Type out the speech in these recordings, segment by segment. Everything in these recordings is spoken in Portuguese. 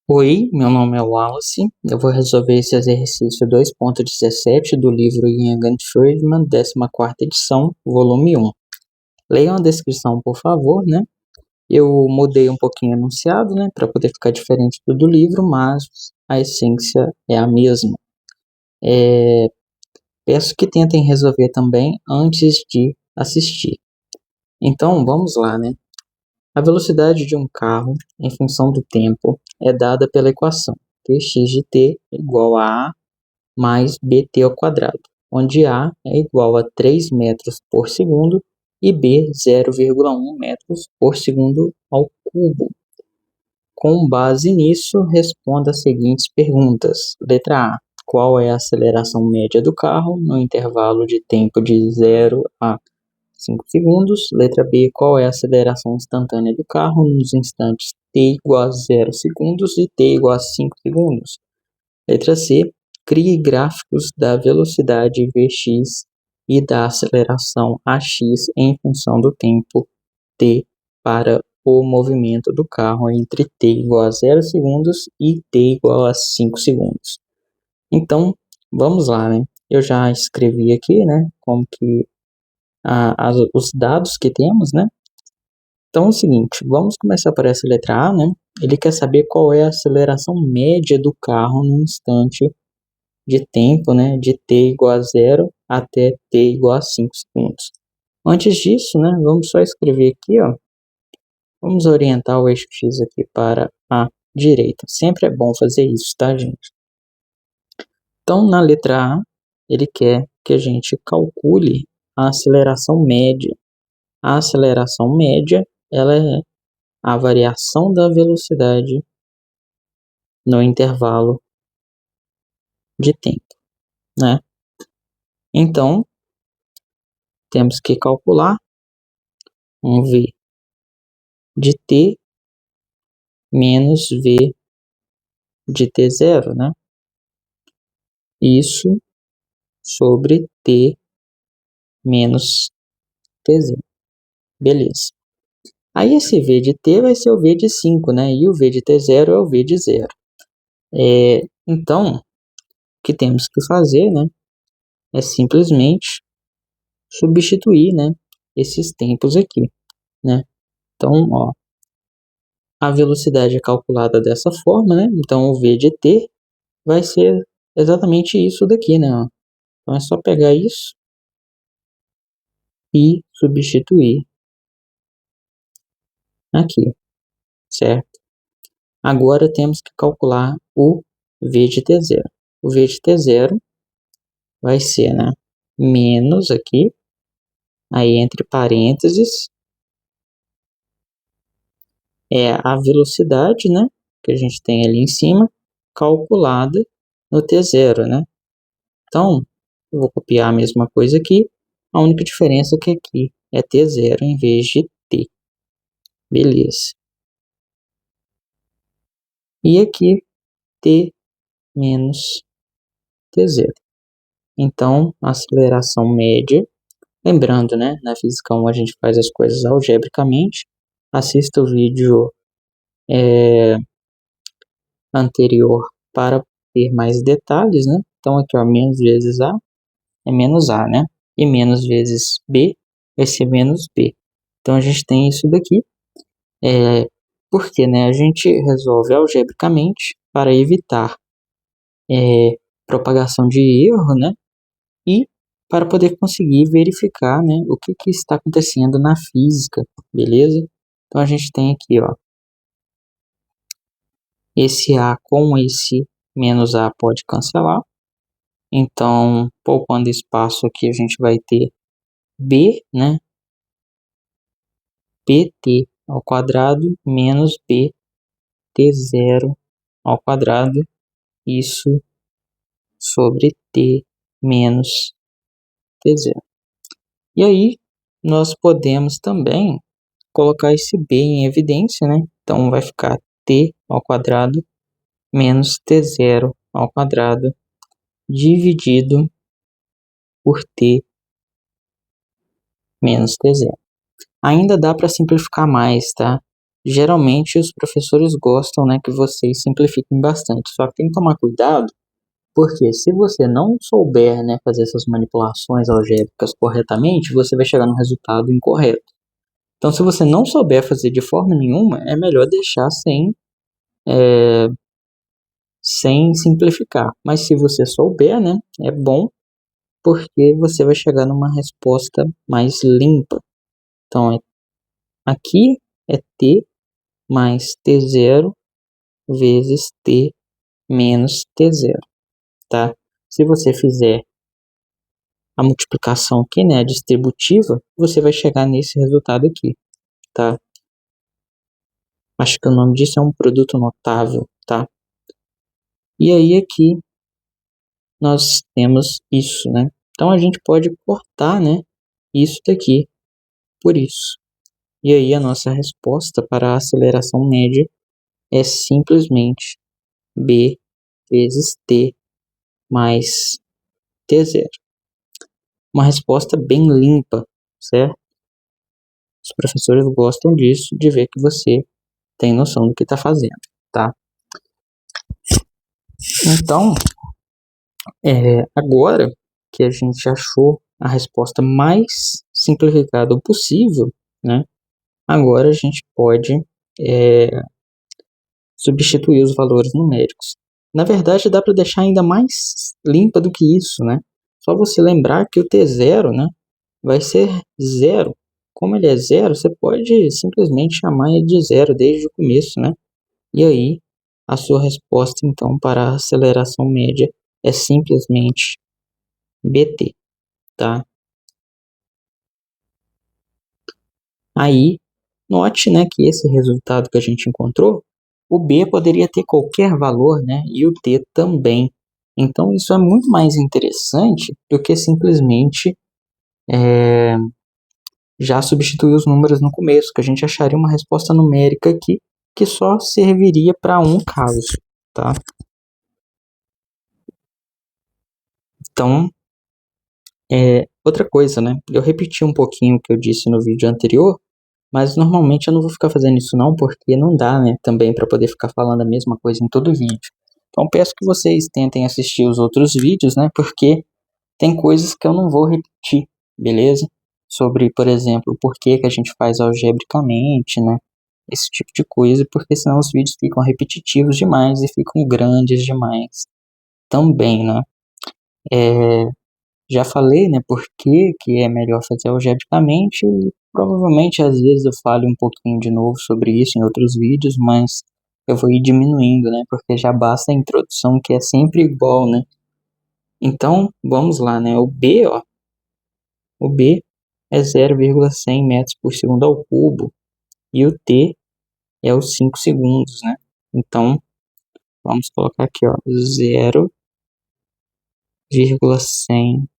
Oi, meu nome é Wallace. Eu vou resolver esse exercício 2.17 do livro Ian Friedman, 14ª edição, volume 1. Leiam a descrição, por favor, né? Eu mudei um pouquinho o enunciado, né, para poder ficar diferente do livro, mas a essência é a mesma. Peço que tentem resolver também antes de assistir. Então, vamos lá, né? A velocidade de um carro, em função do tempo, é dada pela equação dx de t igual a mais bt ao quadrado, onde a é igual a 3 metros por segundo e b 0,1 metros por segundo ao cubo. Com base nisso, responda as seguintes perguntas. Letra A. Qual é a aceleração média do carro no intervalo de tempo de 0 a 5 segundos? Letra B. Qual é a aceleração instantânea do carro nos instantes t igual a 0 segundos e t igual a 5 segundos? Letra C. Crie gráficos da velocidade Vx e da aceleração Ax em função do tempo t para o movimento do carro entre t igual a 0 segundos e t igual a 5 segundos. Então, vamos lá, né? Eu já escrevi aqui, né, como que os dados que temos, né? Então é o seguinte, vamos começar por essa letra A, né? Ele quer saber qual é a aceleração média do carro no instante de tempo, né, de t igual a 0 até t igual a 5 segundos. Antes disso, né, vamos só escrever aqui, ó, vamos orientar o eixo X aqui para a direita. Sempre é bom fazer isso, tá, gente? Então, na letra A, ele quer que a gente calcule a aceleração média. A aceleração média, ela é a variação da velocidade no intervalo de tempo, né? Então, temos que calcular um V de t menos v de t0, né? Isso sobre t menos t0. Beleza. Aí esse v de t vai ser o v de 5, né? E o v de t0 é o v de 0. Então, o que temos que fazer, né? É simplesmente substituir, né? Esses tempos aqui, né? Então, ó, a velocidade é calculada dessa forma, né? Então, o v de t vai ser exatamente isso daqui, né? Então, é só pegar isso e substituir aqui, certo? Agora temos que calcular o v de t0. O v de t0 vai ser, né, menos aqui, aí entre parênteses, é a velocidade, né, que a gente tem ali em cima, calculada no t0, né? Então, eu vou copiar a mesma coisa aqui, a única diferença é que aqui é t0 em vez de t. Beleza. E aqui, t menos t0. Então, a aceleração média, lembrando, né, na Física 1 a gente faz as coisas algebricamente. Assista o vídeo anterior para ter mais detalhes, né? Então, aqui, ó, menos vezes A é menos A, né? E menos vezes B vai ser menos B. Então, a gente tem isso daqui. Porque, né, a gente resolve algebricamente para evitar propagação de erro, né? E para poder conseguir verificar, né, o que está acontecendo na física, beleza? Então a gente tem aqui, ó, esse A com esse menos A pode cancelar. Então, poupando espaço aqui, a gente vai ter B, né, bt ao quadrado menos bt0 ao quadrado, isso sobre t menos t0. E aí, nós podemos também colocar esse b em evidência, né? Então, vai ficar t ao quadrado menos t0 ao quadrado dividido por t menos t0. Ainda dá para simplificar mais, tá? geralmente os professores gostam, né, que vocês simplifiquem bastante. Só que tem que tomar cuidado, porque se você não souber, né, fazer essas manipulações algébricas corretamente, você vai chegar no resultado incorreto. Então, se você não souber fazer de forma nenhuma, é melhor deixar sem simplificar. Mas se você souber, né, é bom, porque você vai chegar numa resposta mais limpa. Então, aqui é t mais t0 vezes t menos t0, tá? Se você fizer a multiplicação aqui, né, a distributiva, você vai chegar nesse resultado aqui, tá? Acho que o nome disso é um produto notável, tá? E aí aqui nós temos isso, né? Então a gente pode cortar, né, isso daqui por isso. E aí a nossa resposta para a aceleração média é simplesmente b vezes t mais t0. Uma resposta bem limpa, certo? Os professores gostam disso, de ver que você tem noção do que está fazendo, tá? Então, agora que a gente achou a resposta mais simplificada possível, né? Agora a gente pode substituir os valores numéricos. Na verdade, dá para deixar ainda mais limpa do que isso, né? Só você lembrar que o T0, né, vai ser zero. Como ele é zero, você pode simplesmente chamar ele de zero desde o começo, né? E aí, a sua resposta, então, para a aceleração média é simplesmente BT, tá? Aí, note, né, que esse resultado que a gente encontrou, o B poderia ter qualquer valor, né, e o T também. Então, isso é muito mais interessante do que simplesmente já substituir os números no começo, que a gente acharia uma resposta numérica aqui que só serviria para um caso, tá? Então, outra coisa, né? Eu repeti um pouquinho o que eu disse no vídeo anterior, mas normalmente eu não vou ficar fazendo isso não, porque não dá, né? Também para poder ficar falando a mesma coisa em todo vídeo. Então, peço que vocês tentem assistir os outros vídeos, né? Porque tem coisas que eu não vou repetir, beleza? Sobre, por exemplo, por que a gente faz algebricamente, né? Esse tipo de coisa, porque senão os vídeos ficam repetitivos demais e ficam grandes demais também, né? Já falei, né, por que é melhor fazer algebricamente e provavelmente às vezes eu falo um pouquinho de novo sobre isso em outros vídeos, mas eu vou ir diminuindo, né, porque já basta a introdução que é sempre igual, né? Então, vamos lá, né? O B é 0,100 metros por segundo ao cubo e o T é os 5 segundos, né? Então, vamos colocar aqui, ó, 0,100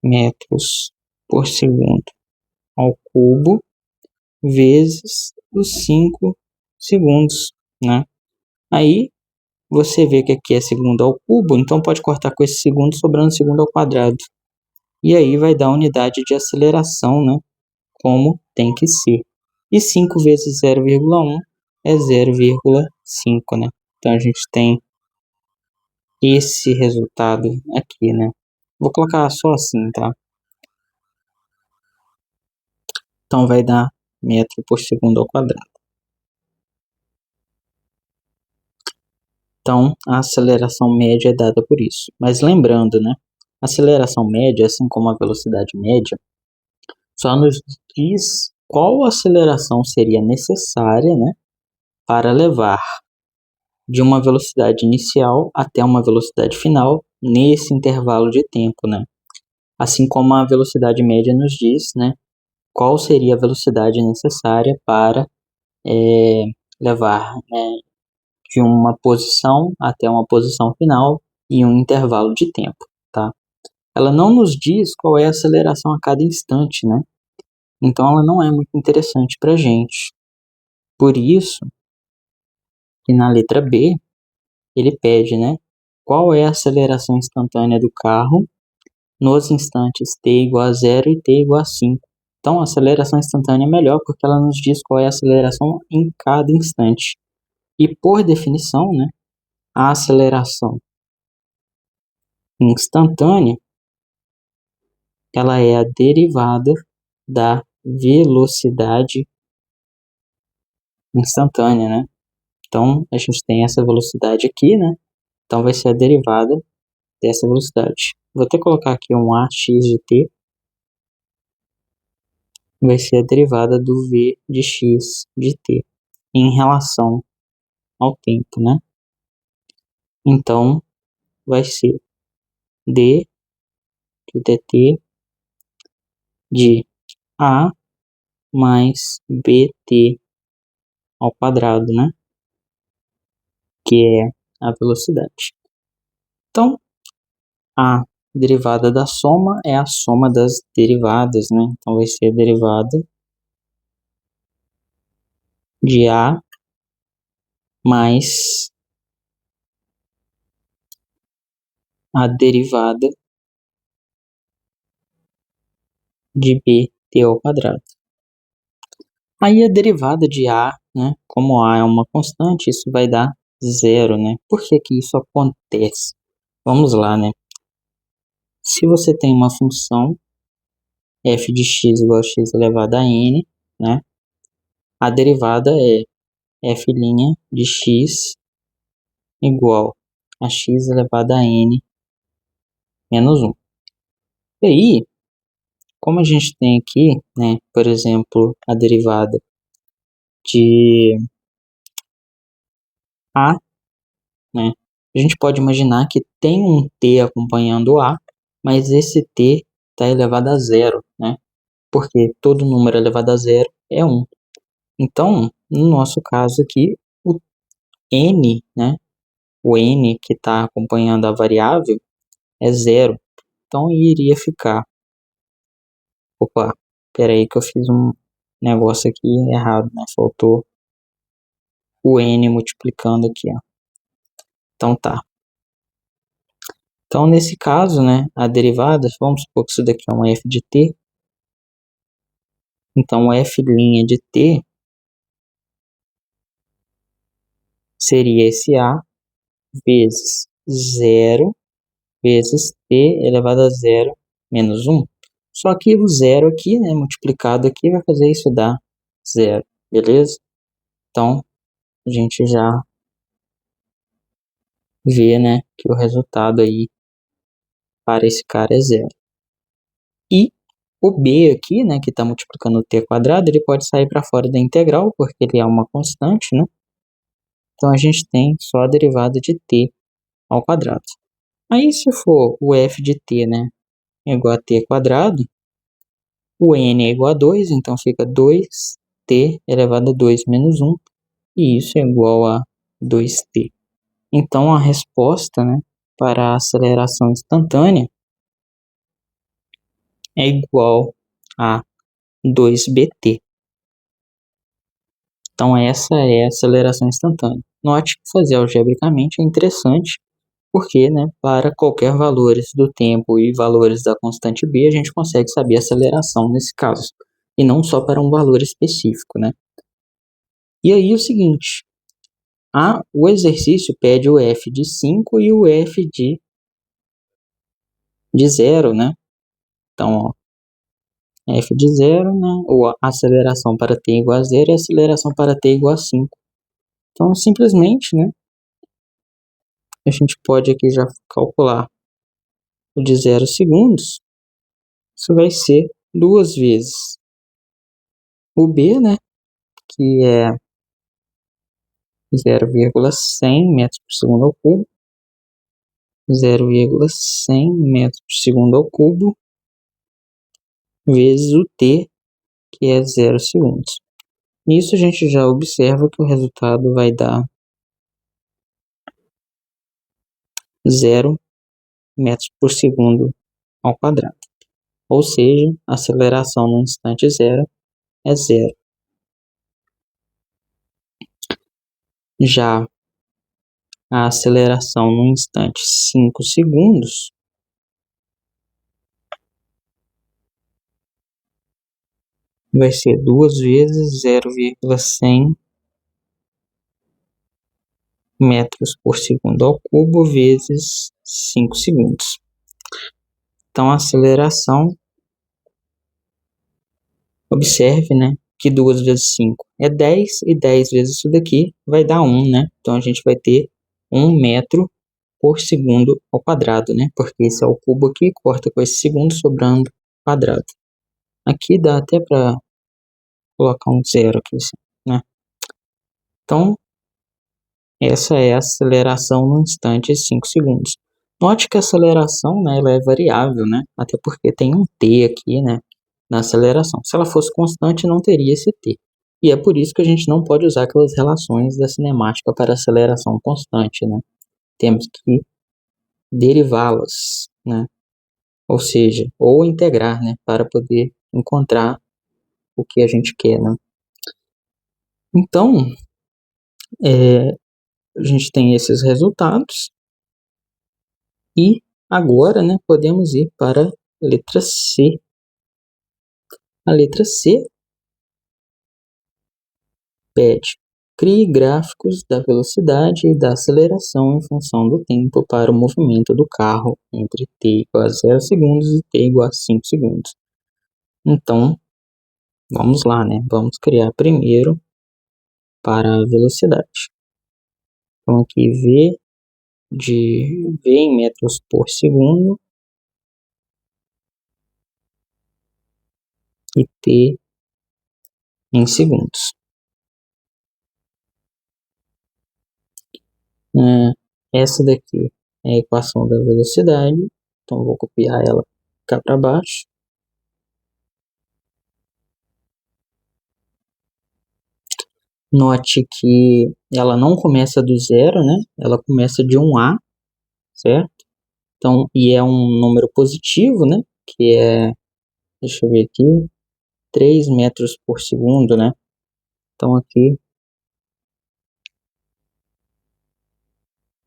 metros por segundo ao cubo vezes os 5 segundos, né? Aí, você vê que aqui é segundo ao cubo, então pode cortar com esse segundo, sobrando segundo ao quadrado. E aí vai dar a unidade de aceleração, né? Como tem que ser. E 5 vezes 0,1 é 0,5, né? Então a gente tem esse resultado aqui, né? Vou colocar só assim, tá? Então vai dar metro por segundo ao quadrado. Então a aceleração média é dada por isso. Mas lembrando, né? A aceleração média, assim como a velocidade média, só nos diz qual aceleração seria necessária, né, para levar de uma velocidade inicial até uma velocidade final nesse intervalo de tempo, né? Assim como a velocidade média nos diz, né, qual seria a velocidade necessária para levar, né, de uma posição até uma posição final em um intervalo de tempo, tá? Ela não nos diz qual é a aceleração a cada instante, né? Então ela não é muito interessante para a gente. Por isso que na letra B ele pede, né, qual é a aceleração instantânea do carro nos instantes t igual a 0 e t igual a 5. Então, a aceleração instantânea é melhor porque ela nos diz qual é a aceleração em cada instante. E, por definição, né, a aceleração instantânea ela é a derivada da velocidade instantânea, né? Então, a gente tem essa velocidade aqui, né? Então, vai ser a derivada dessa velocidade. Vou até colocar aqui um ax de t, vai ser a derivada do v de x de t em relação ao tempo, né? Então, vai ser d de dt de a mais bt ao quadrado, né? Que é a velocidade. Então, a derivada da soma é a soma das derivadas, né? Então, vai ser a derivada de a mais a derivada de bt ao quadrado. Aí a derivada de a, né? Como a é uma constante, isso vai dar zero, né? Por que que isso acontece? Vamos lá, né? Se você tem uma função f de x igual a x elevado a n, né? A derivada é f' de x igual a x elevado a n menos 1. E aí, como a gente tem aqui, né, por exemplo, a derivada de a, né, a gente pode imaginar que tem um t acompanhando a, mas esse t está elevado a zero, né, porque todo número elevado a zero é 1. Então, no nosso caso aqui, o n, né, o n que está acompanhando a variável é zero. Então, iria ficar... Opa, espera aí que eu fiz um negócio aqui errado, né? Faltou o n multiplicando aqui, ó. Então, tá. Então, nesse caso, né, a derivada, vamos supor que isso daqui é um f de t. Então, o f' de t seria esse a vezes zero vezes t elevado a zero menos 1. Só que o zero aqui, né, multiplicado aqui, vai fazer isso dar zero, beleza? Então, a gente já vê, né, que o resultado aí para esse cara é zero. E o b aqui, né, que está multiplicando o t quadrado, ele pode sair para fora da integral, porque ele é uma constante, né? Então, a gente tem só a derivada de t ao quadrado. Aí, se for o f de t, né, igual a t quadrado, o n é igual a 2, então fica 2t elevado a 2 menos 1, e isso é igual a 2t. Então, a resposta, né, para a aceleração instantânea é igual a 2bt. Então, essa é a aceleração instantânea. Note que fazer algebricamente é interessante, porque, né, para qualquer valores do tempo e valores da constante b, a gente consegue saber a aceleração nesse caso, e não só para um valor específico, né? E aí o seguinte, o exercício pede o f de 5 e o f de 0, né? Então, ó, f de 0, né, ou a aceleração para t igual a 0 e a aceleração para t igual a 5. Então, simplesmente, né, a gente pode aqui já calcular o de 0 segundos. Isso vai ser 2 vezes o b, né, que é 0,100 metros por segundo ao cubo, 0,100 metros por segundo ao cubo, vezes o t, que é 0 segundos. Nisso a gente já observa que o resultado vai dar 0 metros por segundo ao quadrado. Ou seja, a aceleração no instante zero é zero. Já a aceleração no instante 5 segundos vai ser 2 vezes 0,100 metros por segundo ao cubo vezes 5 segundos. Então, a aceleração, observe, né, que 2 vezes 5 é 10, e 10 vezes isso daqui vai dar 1, né? Então, a gente vai ter 1 metro por segundo ao quadrado, né? Porque esse é o cubo aqui, corta com esse segundo, sobrando quadrado. Aqui dá até para colocar um zero aqui, assim, né? Então, essa é a aceleração no instante 5 segundos. Note que a aceleração, né, ela é variável, né? Até porque tem um t aqui, né, na aceleração. Se ela fosse constante, não teria esse t. E é por isso que a gente não pode usar aquelas relações da cinemática para aceleração constante, né? Temos que derivá-las, né? Ou seja, ou integrar, né, para poder encontrar o que a gente quer, né? Então, a gente tem esses resultados e agora, né, podemos ir para a letra C. A letra C pede: crie gráficos da velocidade e da aceleração em função do tempo para o movimento do carro entre t igual a 0 segundos e t igual a 5 segundos. Então, vamos lá, né? Vamos criar primeiro para a velocidade. Então, aqui V em metros por segundo e T em segundos. Essa daqui é a equação da velocidade, então vou copiar ela cá para baixo. Note que ela não começa do zero, né? Ela começa de 1A, certo? Então, e é um número positivo, né? Que é, deixa eu ver aqui, 3 metros por segundo, né? Então aqui,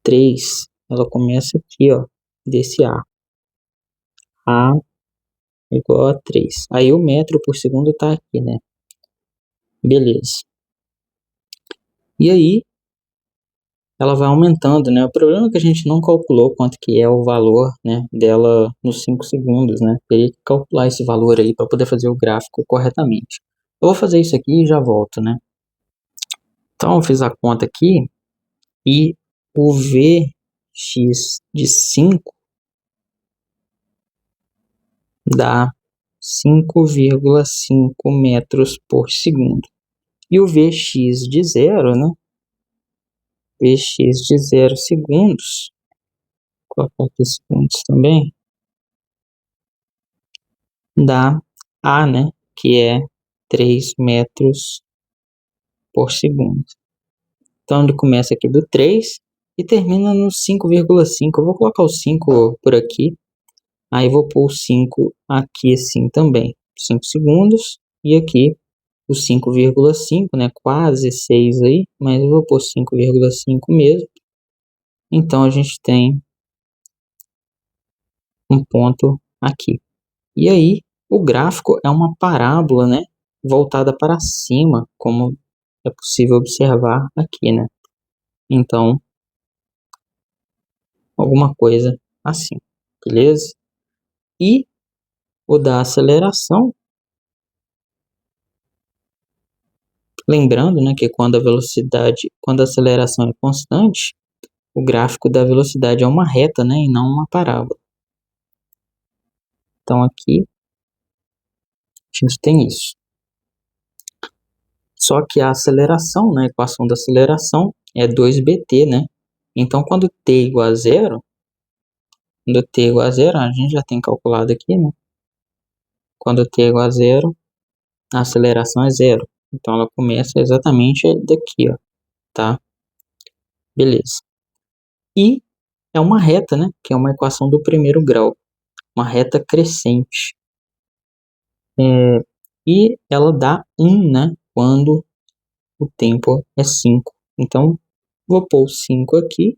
3, ela começa aqui, ó, desse A. A igual a 3. Aí o metro por segundo tá aqui, né? Beleza. E aí, ela vai aumentando, né? O problema é que a gente não calculou quanto que é o valor, né, dela nos 5 segundos, né? Teria que calcular esse valor aí para poder fazer o gráfico corretamente. Eu vou fazer isso aqui e já volto, né? Então, eu fiz a conta aqui e o Vx de 5 dá 5,5 metros por segundo. E o Vx de 0, né? Vx de 0 segundos, vou colocar aqui segundos também, dá A, né? Que é 3 metros por segundo. Então, ele começa aqui do 3 e termina no 5,5. Eu vou colocar o 5 por aqui. Aí, vou pôr o 5 aqui assim também. 5 segundos. E aqui o 5,5, né? Quase 6 aí. Mas eu vou pôr 5,5 mesmo. Então, a gente tem um ponto aqui. E aí, o gráfico é uma parábola, né? Voltada para cima, como é possível observar aqui, né? Então, alguma coisa assim, beleza? E o da aceleração, lembrando, né, que quando a aceleração é constante, o gráfico da velocidade é uma reta, né, e não uma parábola. Então aqui a gente tem isso. Só que a aceleração, né, a equação da aceleração é 2bt, né? Então quando t igual a zero, a gente já tem calculado aqui, né? Quando t igual a zero, a aceleração é zero. Então ela começa exatamente daqui, ó, tá? Beleza. E é uma reta, né? Que é uma equação do primeiro grau, uma reta crescente. E ela dá 1, né? Quando o tempo é 5. Então, vou pôr 5 aqui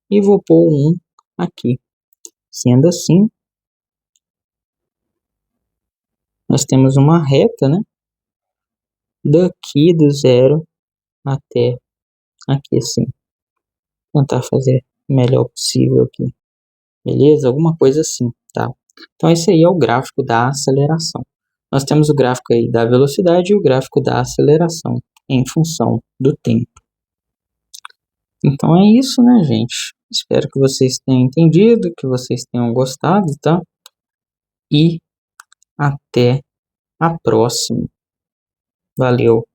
e vou pôr 1 aqui. Sendo assim, nós temos uma reta, né? daqui do zero até aqui assim. Vou tentar fazer o melhor possível aqui. Beleza? Alguma coisa assim, tá? Então esse aí é o gráfico da aceleração. Nós temos o gráfico aí da velocidade e o gráfico da aceleração em função do tempo. Então é isso, né, gente? Espero que vocês tenham entendido, que vocês tenham gostado, tá? E até a próxima. Valeu!